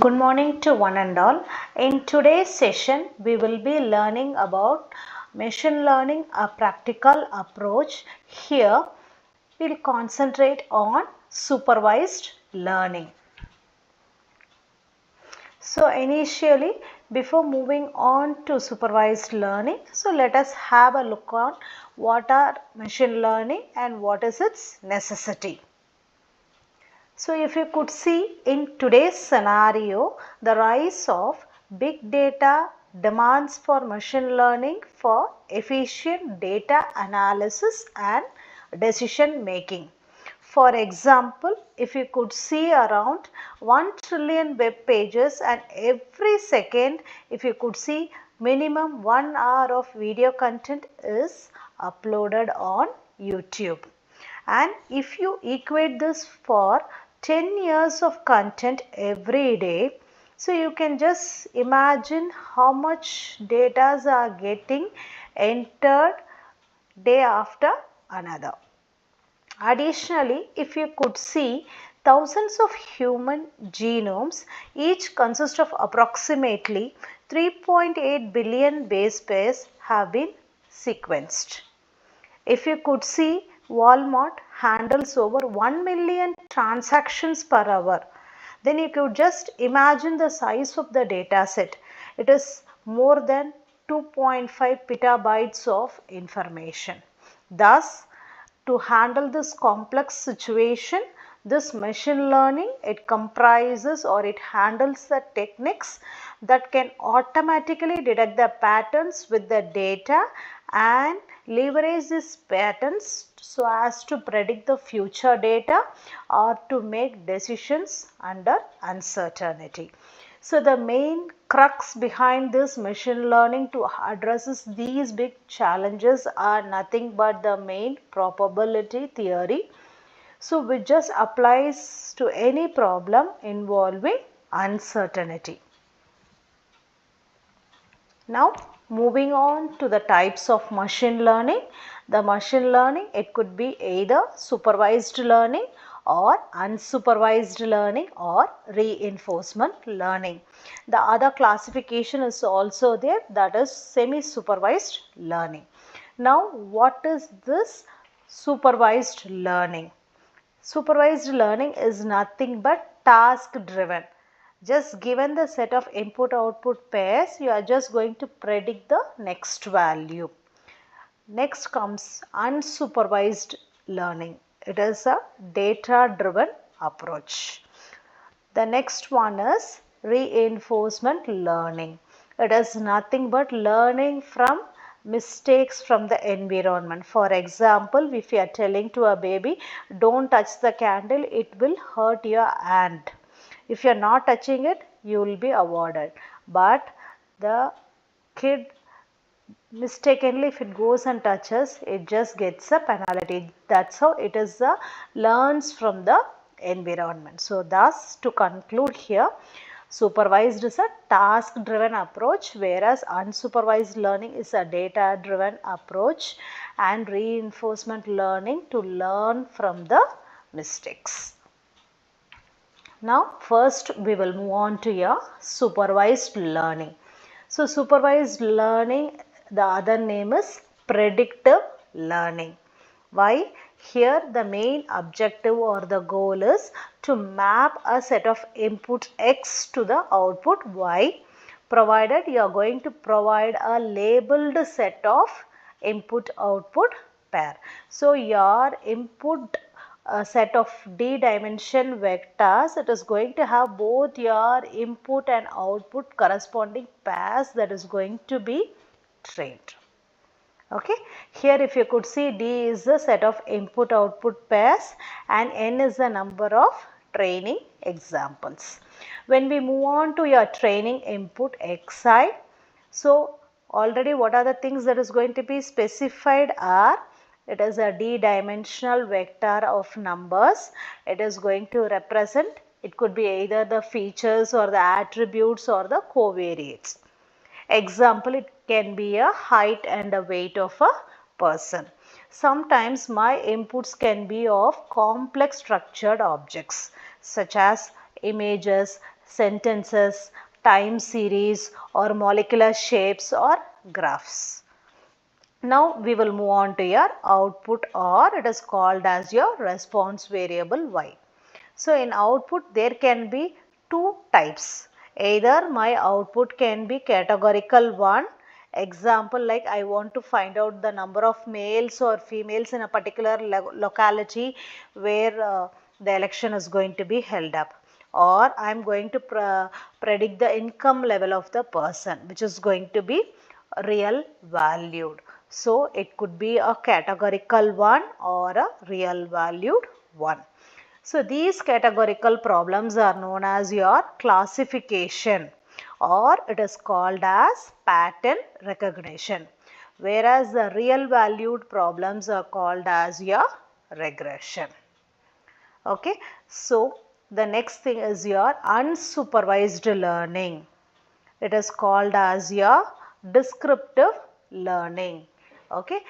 Good morning to one and all. In today's session, we will be learning about machine learning, a practical approach. Here, we'll concentrate on supervised learning. So initially, before moving on to supervised learning, so let us have a look on what are machine learning and what is its necessity. So if you could see in today's scenario, the rise of big data demands for machine learning for efficient data analysis and decision making. For example, if you could see around 1 trillion web pages and every second, if you could see minimum 1 hour of video content is uploaded on YouTube. And if you equate this for 10 years of content every day, so you can just imagine how much data are getting entered day after another. Additionally, if you could see thousands of human genomes, each consists of approximately 3.8 billion base pairs have been sequenced. If you could see, Walmart handles over 1 million transactions per hour. Then you could just imagine the size of the data set. It is more than 2.5 petabytes of information. Thus, to handle this complex situation, this machine learning, it comprises or it handles the techniques that can automatically detect the patterns with the data and leverage these patterns so as to predict the future data or to make decisions under uncertainty. So the main crux behind this machine learning to addresses these big challenges are nothing but the main probability theory. So which just applies to any problem involving uncertainty. Now moving on to the types of machine learning. The machine learning, it could be either supervised learning or unsupervised learning or reinforcement learning. The other classification is also there, that is semi-supervised learning. Now what is this supervised learning? Supervised learning is nothing but task driven. Just given the set of input output pairs, you are just going to predict the next value. Next comes unsupervised learning. It is a data driven approach. The next one is reinforcement learning. It is nothing but learning from mistakes from the environment. For example, if you are telling to a baby, don't touch the candle, it will hurt your hand. If you are not touching it, you will be awarded. But the kid mistakenly, if it goes and touches, it just gets a penalty. That's how it is learns from the environment. So thus, to conclude here, supervised is a task driven approach, whereas unsupervised learning is a data driven approach, and reinforcement learning to learn from the mistakes. Now first we will move on to your supervised learning. So supervised learning, the other name is predictive learning. Why? Here the main objective or the goal is to map a set of input X to the output Y, provided you are going to provide a labeled set of input output pair. So your input set of d dimension vectors, it is going to have both your input and output corresponding pairs that is going to be trained. Okay, here if you could see, D is the set of input output pairs and N is the number of training examples. When we move on to your training input Xi, so already what are the things that is going to be specified are, it is a d-dimensional vector of numbers. It is going to represent, it could be either the features or the attributes or the covariates. Example, it can be a height and a weight of a person. Sometimes my inputs can be of complex structured objects such as images, sentences, time series, or molecular shapes or graphs. Now we will move on to your output, or it is called as your response variable y. So in output there can be two types. Either my output can be categorical one. Example, like I want to find out the number of males or females in a particular locality where the election is going to be held up. Or I am going to predict the income level of the person, which is going to be real valued. So it could be a categorical one or a real valued one. So these categorical problems are known as your classification, or it is called as pattern recognition, whereas the real valued problems are called as your regression. Okay, so the next thing is your unsupervised learning. It is called as your descriptive learning. Okay,